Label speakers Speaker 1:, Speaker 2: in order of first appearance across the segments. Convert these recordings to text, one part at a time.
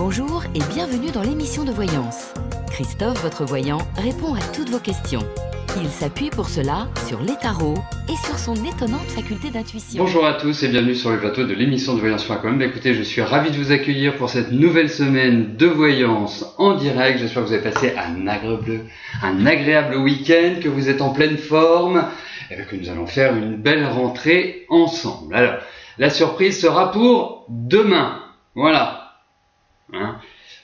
Speaker 1: Bonjour et bienvenue dans l'émission de voyance. Christophe, votre voyant, répond à toutes vos questions. Il s'appuie pour cela sur les tarots et sur son étonnante faculté d'intuition.
Speaker 2: Bonjour à tous et bienvenue sur le plateau de l'émission de voyance.com. Écoutez, je suis ravi de vous accueillir pour cette nouvelle semaine de voyance en direct. J'espère que vous avez passé un agréable week-end, que vous êtes en pleine forme et que nous allons faire une belle rentrée ensemble. Alors, la surprise sera pour demain. Voilà.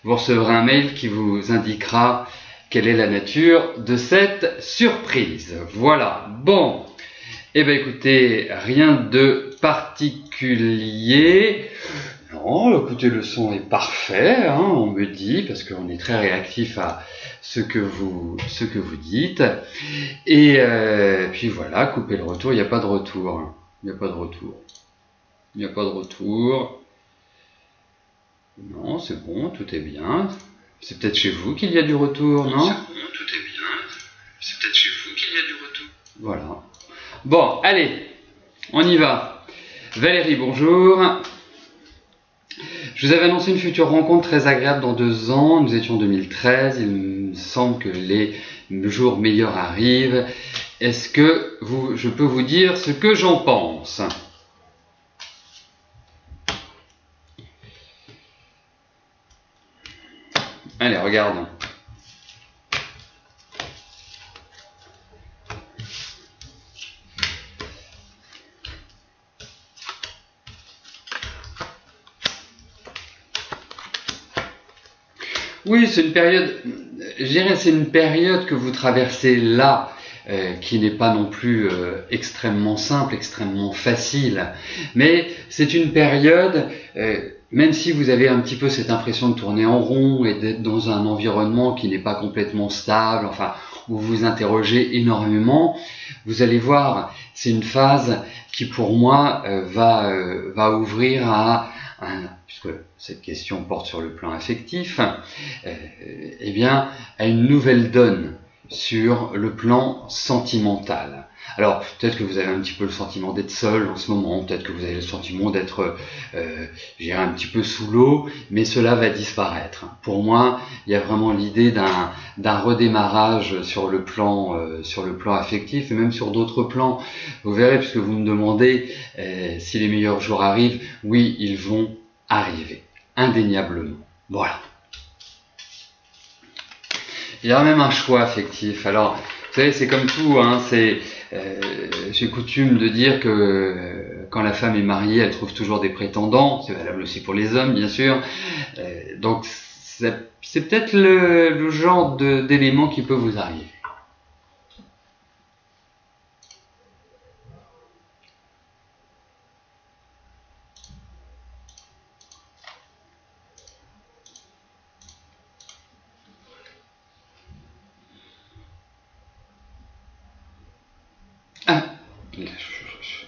Speaker 2: Vous recevrez un mail qui vous indiquera quelle est la nature de cette surprise. Voilà. Bon. Eh bien, écoutez, rien de particulier. Non, écoutez, le son est parfait, on me dit, parce qu'on est très réactif à ce que vous dites. Et puis voilà, coupez le retour, il n'y a pas de retour. Il n'y a pas de retour. Il n'y a pas de retour. Non, c'est bon, tout est bien. C'est peut-être chez vous qu'il y a du retour, non? C'est bon, tout est bien. C'est peut-être chez vous qu'il y a du retour. Voilà. Bon, allez, on y va. Valérie, bonjour. Je vous avais annoncé une future rencontre très agréable dans 2 ans. Nous étions en 2013. Il me semble que les jours meilleurs arrivent. Est-ce que je peux vous dire ce que j'en pense? Allez, regardons. Oui, c'est une période, je dirais, c'est une période que vous traversez là, qui n'est pas non plus extrêmement simple, extrêmement facile. Mais c'est une période, même si vous avez un petit peu cette impression de tourner en rond et d'être dans un environnement qui n'est pas complètement stable, enfin, où vous vous interrogez énormément, vous allez voir, c'est une phase qui pour moi va ouvrir puisque cette question porte sur le plan affectif, eh bien, à une nouvelle donne sur le plan sentimental. Alors, peut-être que vous avez un petit peu le sentiment d'être seul en ce moment, peut-être que vous avez le sentiment d'être, je dirais, un petit peu sous l'eau, mais cela va disparaître. Pour moi, il y a vraiment l'idée d'un redémarrage sur le plan affectif et même sur d'autres plans. Vous verrez, puisque vous me demandez si les meilleurs jours arrivent, oui, ils vont arriver, indéniablement. Voilà. Il y a même un choix affectif. Alors, vous savez, c'est comme tout, j'ai coutume de dire que quand la femme est mariée, elle trouve toujours des prétendants. C'est valable aussi pour les hommes, bien sûr. Donc, c'est peut-être le genre d'élément qui peut vous arriver.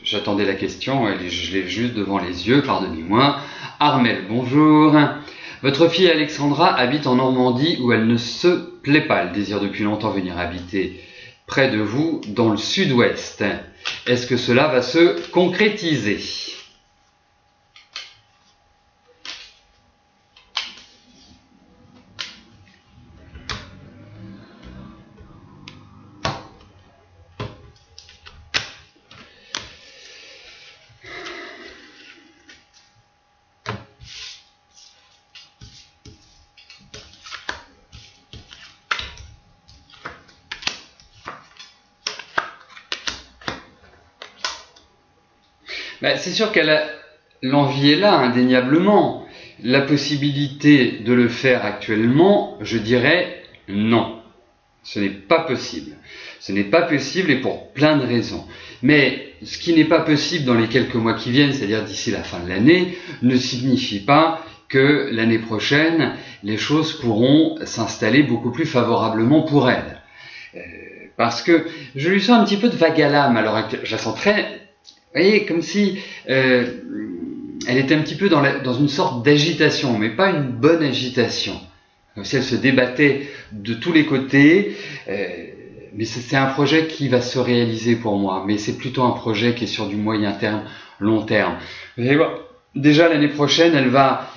Speaker 2: J'attendais la question, je l'ai juste devant les yeux, pardonnez-moi. Armel, bonjour. Votre fille Alexandra habite en Normandie où elle ne se plaît pas. Elle désire depuis longtemps venir habiter près de vous, dans le sud-ouest. Est-ce que cela va se concrétiser ? C'est sûr l'envie est là, indéniablement. La possibilité de le faire actuellement, je dirais non. Ce n'est pas possible. Ce n'est pas possible et pour plein de raisons. Mais ce qui n'est pas possible dans les quelques mois qui viennent, c'est-à-dire d'ici la fin de l'année, ne signifie pas que l'année prochaine, les choses pourront s'installer beaucoup plus favorablement pour elle. Parce que je lui sens un petit peu de vague à l'âme à l'heure actuelle. Je la sens très... Vous voyez, comme si elle était un petit peu dans une sorte d'agitation, mais pas une bonne agitation. Comme si elle se débattait de tous les côtés, mais c'est un projet qui va se réaliser pour moi, mais c'est plutôt un projet qui est sur du moyen terme, long terme. Vous allez voir, déjà l'année prochaine, elle va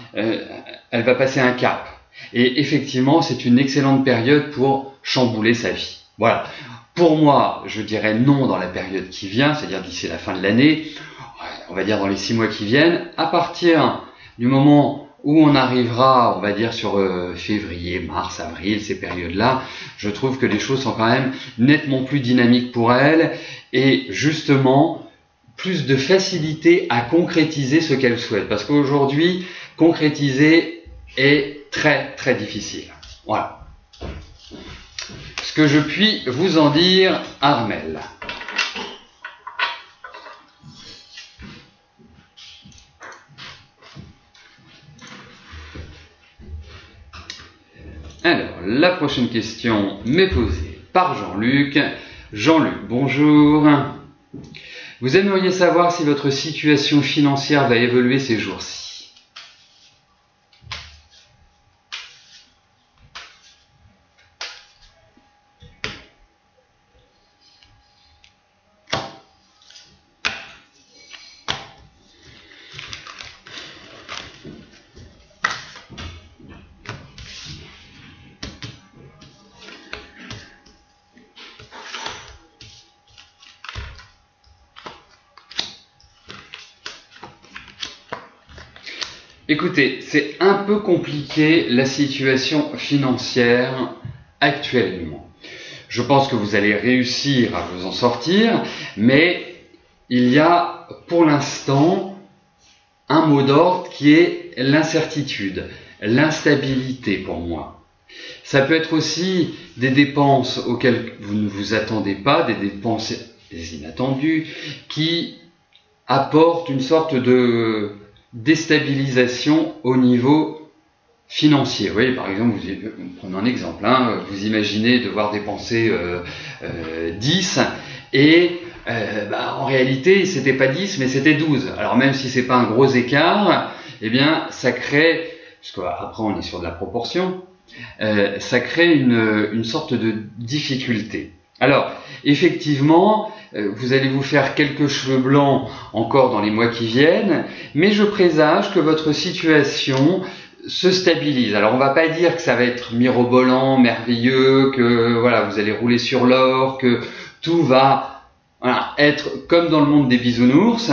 Speaker 2: elle va passer un cap. Et effectivement, c'est une excellente période pour chambouler sa vie. Voilà. Pour moi, je dirais non dans la période qui vient, c'est-à-dire d'ici la fin de l'année, on va dire dans les 6 mois qui viennent. À partir du moment où on arrivera, on va dire sur février, mars, avril, ces périodes-là, je trouve que les choses sont quand même nettement plus dynamiques pour elle et justement plus de facilité à concrétiser ce qu'elle souhaite. Parce qu'aujourd'hui, concrétiser est très très difficile. Voilà. Ce que je puis vous en dire, Armelle. Alors, la prochaine question m'est posée par Jean-Luc. Jean-Luc, bonjour. Vous aimeriez savoir si votre situation financière va évoluer ces jours-ci. Écoutez, c'est un peu compliqué la situation financière actuellement. Je pense que vous allez réussir à vous en sortir, mais il y a pour l'instant un mot d'ordre qui est l'incertitude, l'instabilité pour moi. Ça peut être aussi des dépenses auxquelles vous ne vous attendez pas, des dépenses inattendues, qui apportent une sorte de déstabilisation au niveau financier. Vous voyez, par exemple, prenons un exemple, vous imaginez devoir dépenser 10 et en réalité c'était pas 10 mais c'était 12. Alors même si c'est pas un gros écart, eh bien ça crée, parce qu'après on est sur de la proportion, ça crée une sorte de difficulté. Alors, effectivement, vous allez vous faire quelques cheveux blancs encore dans les mois qui viennent, mais je présage que votre situation se stabilise. Alors, on va pas dire que ça va être mirobolant, merveilleux, que voilà, vous allez rouler sur l'or, que tout va être comme dans le monde des bisounours,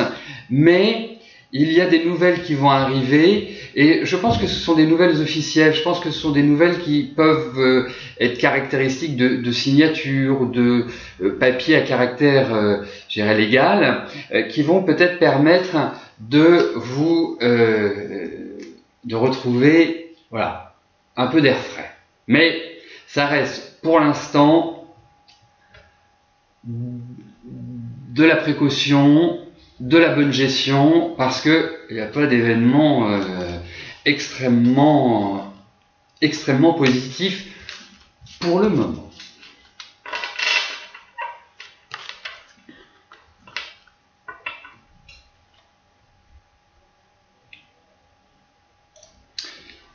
Speaker 2: mais il y a des nouvelles qui vont arriver et je pense que ce sont des nouvelles officielles, je pense que ce sont des nouvelles qui peuvent être caractéristiques de signature, de papier à caractère je dirais légal, qui vont peut-être permettre de vous de retrouver voilà, un peu d'air frais. Mais ça reste pour l'instant de la précaution, de la bonne gestion, parce que il n'y a pas d'événement extrêmement positif pour le moment.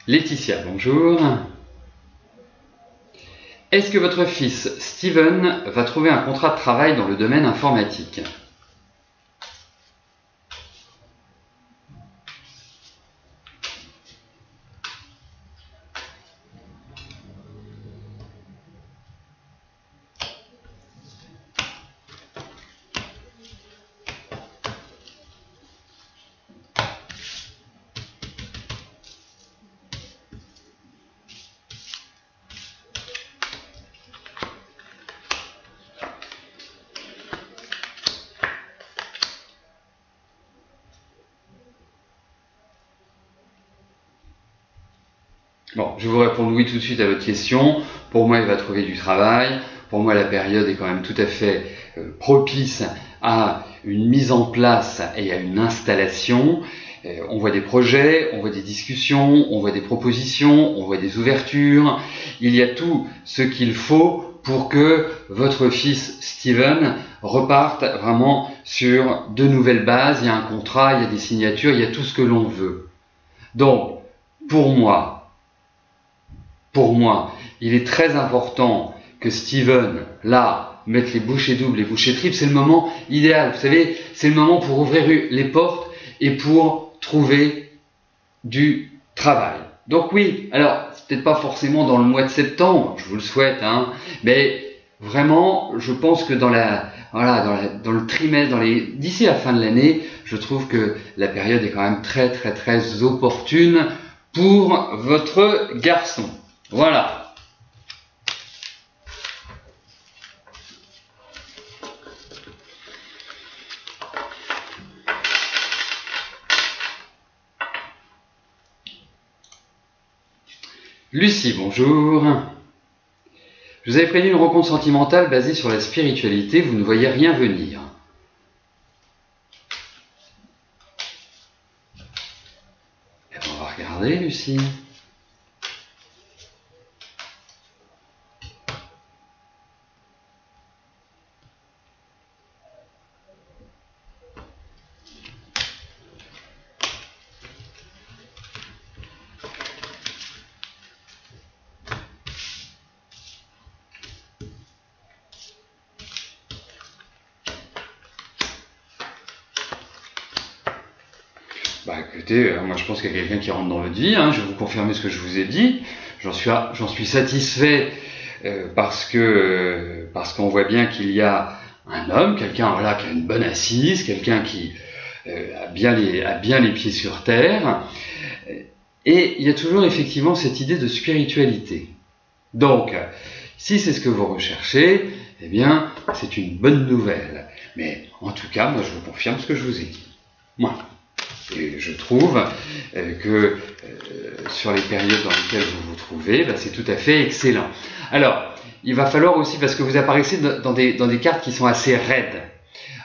Speaker 2: Laetitia, bonjour. Est-ce que votre fils Steven va trouver un contrat de travail dans le domaine informatique ? Bon, je vous réponds oui tout de suite à votre question. Pour moi, il va trouver du travail. Pour moi, la période est quand même tout à fait propice à une mise en place et à une installation. On voit des projets, on voit des discussions, on voit des propositions, on voit des ouvertures. Il y a tout ce qu'il faut pour que votre fils Steven reparte vraiment sur de nouvelles bases. Il y a un contrat, il y a des signatures, il y a tout ce que l'on veut. Donc, pour moi, il est très important que Steven, là, mette les bouchées doubles, les bouchées triples. C'est le moment idéal. Vous savez, c'est le moment pour ouvrir les portes et pour trouver du travail. Donc oui, alors c'est peut-être pas forcément dans le mois de septembre, je vous le souhaite, hein, mais vraiment, je pense que dans le trimestre, d'ici la fin de l'année, je trouve que la période est quand même très très très opportune pour votre garçon. Voilà. Lucie, bonjour. Je vous avais prévu une rencontre sentimentale basée sur la spiritualité, vous ne voyez rien venir. Eh bien, on va regarder, Lucie. Bah écoutez, moi je pense qu'il y a quelqu'un qui rentre dans votre vie, hein, je vais vous confirmer ce que je vous ai dit, j'en suis satisfait parce qu'on voit bien qu'il y a un homme, quelqu'un voilà, qui a une bonne assise, quelqu'un qui a bien les pieds sur terre, et il y a toujours effectivement cette idée de spiritualité. Donc, si c'est ce que vous recherchez, eh bien c'est une bonne nouvelle, mais en tout cas, moi je vous confirme ce que je vous ai dit. Moi. Et je trouve que sur les périodes dans lesquelles vous vous trouvez, c'est tout à fait excellent. Alors, il va falloir aussi, parce que vous apparaissez dans des cartes qui sont assez raides.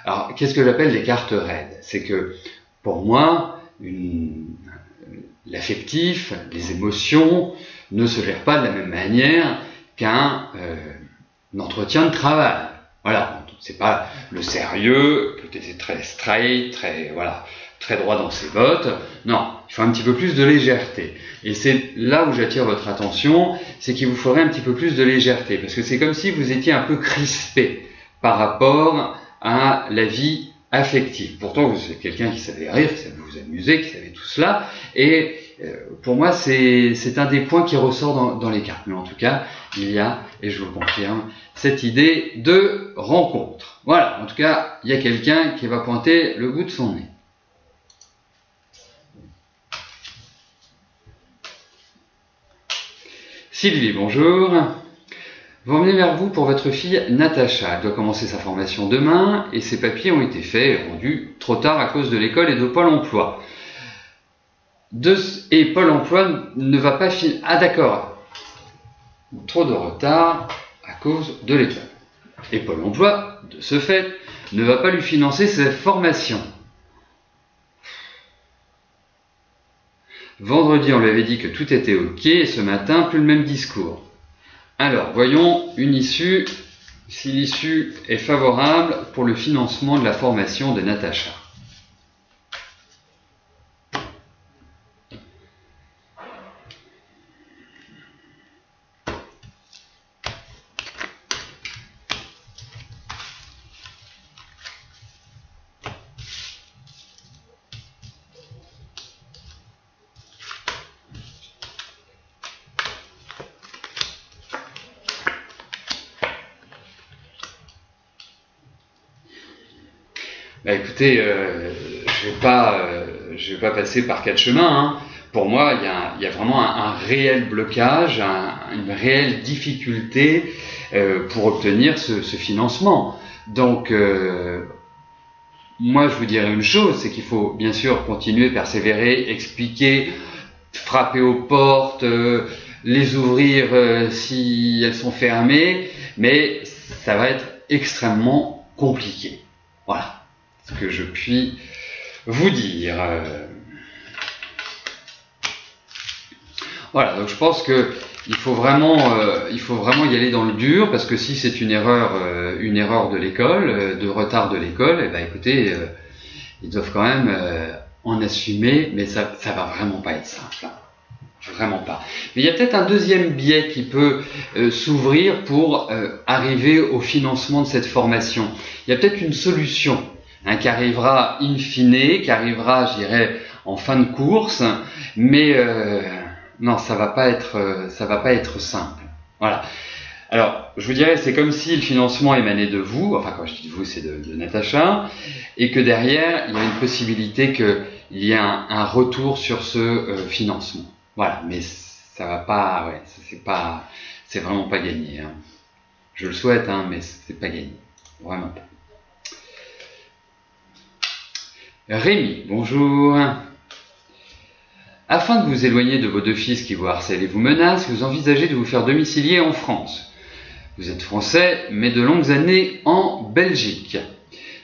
Speaker 2: Alors, qu'est-ce que j'appelle des cartes raides? C'est que, pour moi, l'affectif, les émotions ne se gèrent pas de la même manière qu'un entretien de travail. Voilà, c'est pas le sérieux, peut-être très straight, très droit dans ses bottes. Non, il faut un petit peu plus de légèreté. Et c'est là où j'attire votre attention, c'est qu'il vous faudrait un petit peu plus de légèreté, parce que c'est comme si vous étiez un peu crispé par rapport à la vie affective. Pourtant, vous êtes quelqu'un qui savait rire, qui savait vous amuser, qui savait tout cela, et pour moi, c'est un des points qui ressort dans les cartes. Mais en tout cas, il y a, et je vous le confirme, cette idée de rencontre. Voilà, en tout cas, il y a quelqu'un qui va pointer le bout de son nez. Sylvie, bonjour. Vous revenez vers vous pour votre fille Natacha. Elle doit commencer sa formation demain et ses papiers ont été faits et rendus trop tard à cause de l'école et de Pôle emploi. Et Pôle emploi ne va pas finir. Ah d'accord. Trop de retard à cause de l'école. Et Pôle emploi, de ce fait, ne va pas lui financer sa formation. Vendredi, on lui avait dit que tout était ok, et ce matin, plus le même discours. Alors, voyons une issue, si l'issue est favorable pour le financement de la formation de Natacha. Bah écoutez, je vais pas passer par quatre chemins. Hein. Pour moi, il y a vraiment un réel blocage, une réelle difficulté pour obtenir ce financement. Donc, moi, je vous dirais une chose, c'est qu'il faut bien sûr continuer, persévérer, expliquer, frapper aux portes, les ouvrir si elles sont fermées, mais ça va être extrêmement compliqué. Voilà ce que je puis vous dire. Voilà, donc je pense que il faut vraiment y aller dans le dur, parce que si c'est une erreur de l'école, de retard de l'école, eh ben écoutez, ils doivent quand même en assumer, mais ça va vraiment pas être simple. Hein. Vraiment pas. Mais il y a peut-être un deuxième biais qui peut s'ouvrir pour arriver au financement de cette formation. Il y a peut-être une solution qui arrivera in fine, qui arrivera, je dirais, en fin de course, mais non, ça va pas être simple. Voilà. Alors, je vous dirais, c'est comme si le financement émanait de vous, enfin quand je dis de vous, c'est de Natacha, et que derrière, il y a une possibilité qu'il y ait un retour sur ce financement. Voilà, mais ça va pas, ouais, c'est vraiment pas gagné. Hein. Je le souhaite, hein, mais c'est pas gagné, vraiment pas. Rémi, bonjour. Afin de vous éloigner de vos deux fils qui vous harcèlent et vous menacent, vous envisagez de vous faire domicilier en France. Vous êtes français, mais de longues années en Belgique.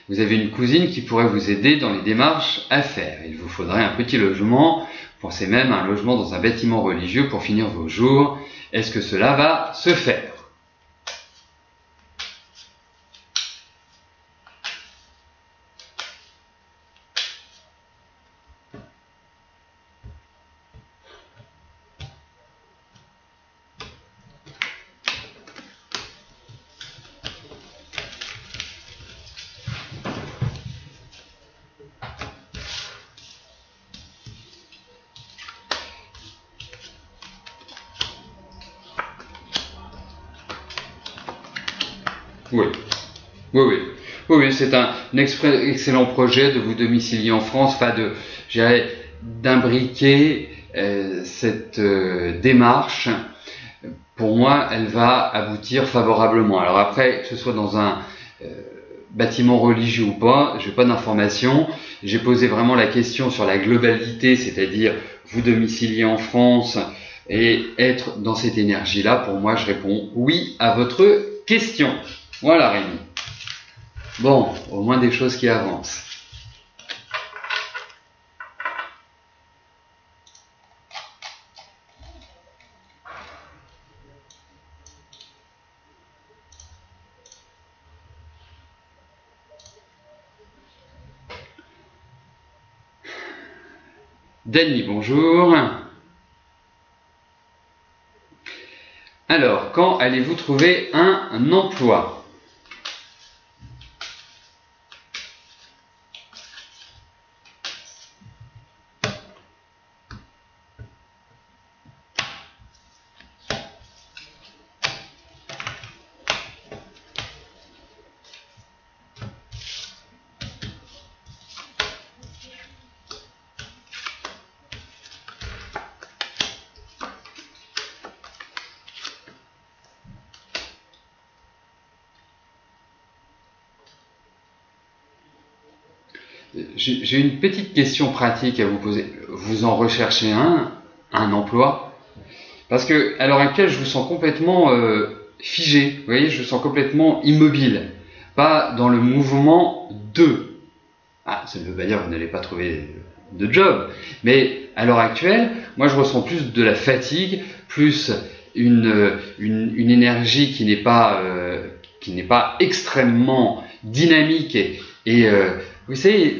Speaker 2: Vous avez une cousine qui pourrait vous aider dans les démarches à faire. Il vous faudrait un petit logement, pensez même à un logement dans un bâtiment religieux pour finir vos jours. Est-ce que cela va se faire ? Oui, c'est un excellent projet de vous domicilier en France, enfin d'imbriquer cette démarche. Pour moi, elle va aboutir favorablement. Alors après, que ce soit dans un bâtiment religieux ou pas, j'ai pas d'informations. J'ai posé vraiment la question sur la globalité, c'est-à-dire vous domicilier en France et être dans cette énergie-là. Pour moi, je réponds oui à votre question. Voilà, Rémi. Bon, au moins des choses qui avancent. Dany, bonjour. Alors, quand allez-vous trouver un emploi ? J'ai une petite question pratique à vous poser. Vous en recherchez un emploi? Parce que à l'heure actuelle, je vous sens complètement figé. Vous voyez, je vous sens complètement immobile, pas dans le mouvement de. Ah, ça ne veut pas dire que vous n'allez pas trouver de job, mais à l'heure actuelle, moi, je ressens plus de la fatigue, plus une énergie qui n'est pas extrêmement dynamique et vous savez,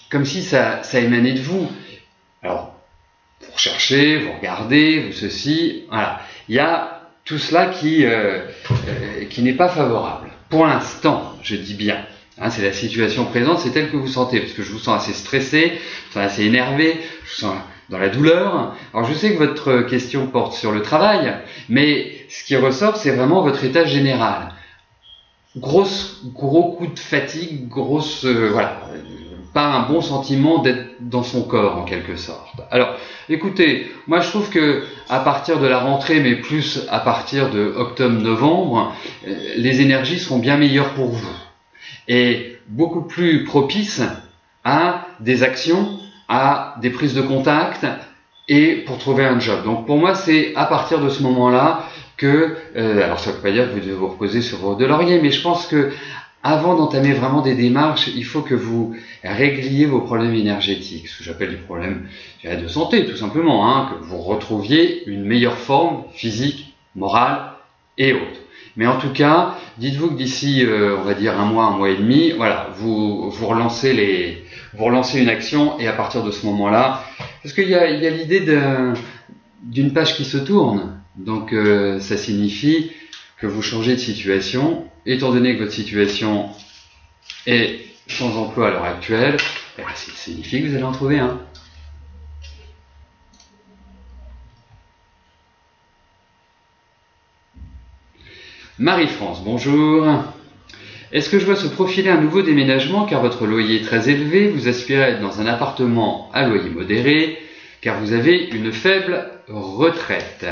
Speaker 2: comme si ça émanait de vous. Alors, vous recherchez, vous regardez, vous ceci, voilà. Il y a tout cela qui n'est pas favorable. Pour l'instant, je dis bien. Hein, c'est la situation présente, c'est telle que vous sentez, parce que je vous sens assez stressé, je vous sens assez énervé, je vous sens dans la douleur. Alors, je sais que votre question porte sur le travail, mais ce qui ressort, c'est vraiment votre état général. Gros coup de fatigue, pas un bon sentiment d'être dans son corps en quelque sorte. Alors, écoutez, moi je trouve que à partir de la rentrée, mais plus à partir de octobre-novembre, les énergies seront bien meilleures pour vous et beaucoup plus propices à des actions, à des prises de contact et pour trouver un job. Donc pour moi, c'est à partir de ce moment-là que, alors ça ne veut pas dire que vous devez vous reposer sur vos deux lauriers, mais je pense que avant d'entamer vraiment des démarches, il faut que vous régliez vos problèmes énergétiques, ce que j'appelle les problèmes de santé tout simplement, hein, que vous retrouviez une meilleure forme physique, morale et autres. Mais en tout cas, dites-vous que d'ici, on va dire un mois et demi, voilà, vous relancez une action et à partir de ce moment-là, parce qu'il y a l'idée d'une page qui se tourne. Donc ça signifie que vous changez de situation. Étant donné que votre situation est sans emploi à l'heure actuelle, ça signifie que vous allez en trouver un. Marie-France, bonjour. Est-ce que je vois se profiler un nouveau déménagement car votre loyer est très élevé, vous aspirez à être dans un appartement à loyer modéré car vous avez une faible retraite?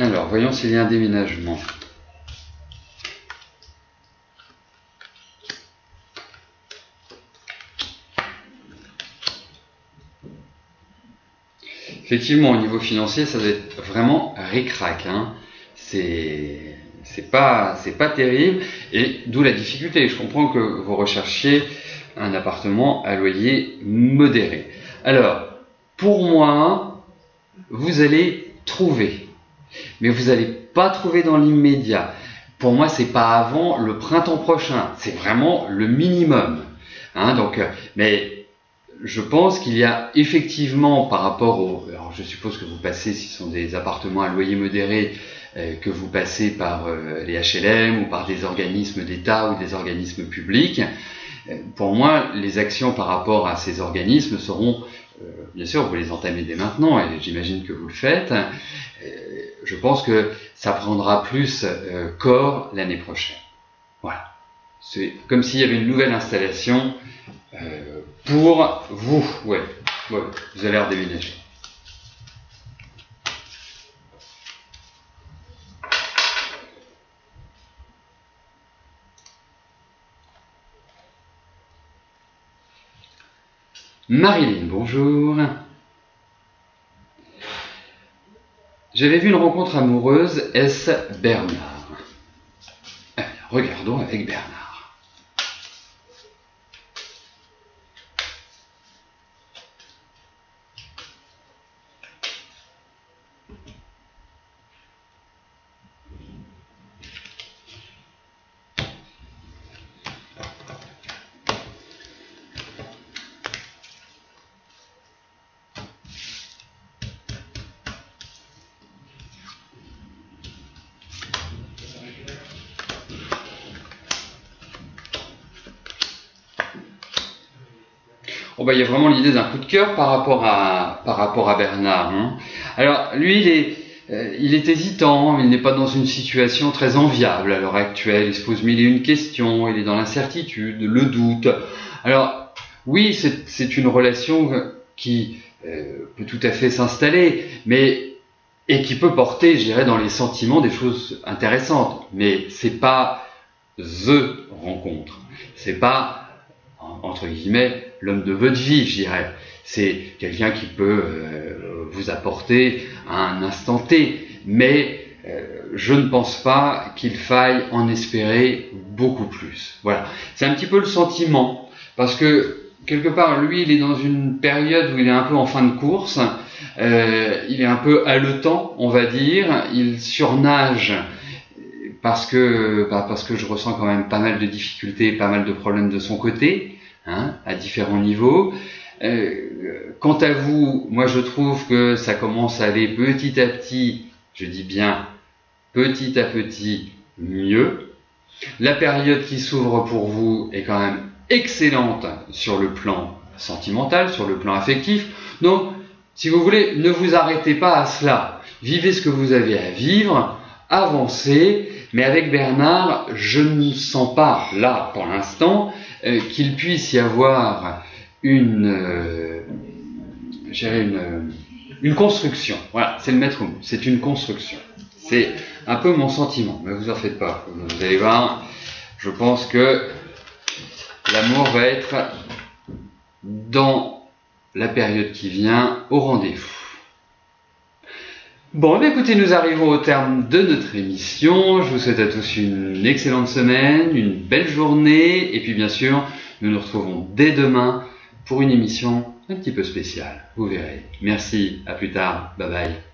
Speaker 2: Alors, voyons s'il y a un déménagement. Effectivement, au niveau financier, ça doit être vraiment ric-rac, hein. C'est pas terrible, et d'où la difficulté. Je comprends que vous recherchiez un appartement à loyer modéré. Alors, pour moi, vous allez trouver. Mais vous n'allez pas trouver dans l'immédiat. Pour moi, c'est pas avant le printemps prochain. C'est vraiment le minimum. Hein, donc, mais je pense qu'il y a effectivement, par rapport au... Alors, je suppose que vous passez, si ce sont des appartements à loyer modéré, que vous passez par les HLM ou par des organismes d'État ou des organismes publics. Pour moi, les actions par rapport à ces organismes seront... bien sûr, vous les entamez dès maintenant, et j'imagine que vous le faites. Je pense que ça prendra plus corps l'année prochaine. Voilà. C'est comme s'il y avait une nouvelle installation pour vous. Ouais, vous allez redéménager. Marilyn, bonjour. J'avais vu une rencontre amoureuse, est-ce Bernard? Regardons avec Bernard. Oh bah, il y a vraiment l'idée d'un coup de cœur par rapport à Bernard. Hein. Alors lui, il est hésitant, il n'est pas dans une situation très enviable à l'heure actuelle, il se pose mille et une questions, il est dans l'incertitude, le doute. Alors oui, c'est une relation qui peut tout à fait s'installer, et qui peut porter, je dirais, dans les sentiments des choses intéressantes. Mais c'est pas the rencontre, c'est pas entre guillemets l'homme de votre vie, je dirais. C'est quelqu'un qui peut vous apporter à un instant T, mais je ne pense pas qu'il faille en espérer beaucoup plus. Voilà, c'est un petit peu le sentiment, parce que quelque part, lui, il est dans une période où il est un peu en fin de course, il est un peu haletant, on va dire, il surnage, parce que je ressens quand même pas mal de difficultés, pas mal de problèmes de son côté, hein, à différents niveaux. Quant à vous, moi je trouve que ça commence à aller petit à petit, je dis bien petit à petit, mieux. La période qui s'ouvre pour vous est quand même excellente sur le plan sentimental, sur le plan affectif. Donc, si vous voulez, ne vous arrêtez pas à cela. Vivez ce que vous avez à vivre, avancez. Mais avec Bernard, je ne sens pas, là, pour l'instant, qu'il puisse y avoir une construction. Voilà, c'est le maître mot. C'est une construction. C'est un peu mon sentiment. Mais vous en faites pas. Vous allez voir, je pense que l'amour va être, dans la période qui vient, au rendez-vous. Bon, écoutez, nous arrivons au terme de notre émission. Je vous souhaite à tous une excellente semaine, une belle journée, et puis bien sûr, nous nous retrouvons dès demain pour une émission un petit peu spéciale. Vous verrez. Merci, à plus tard, bye bye.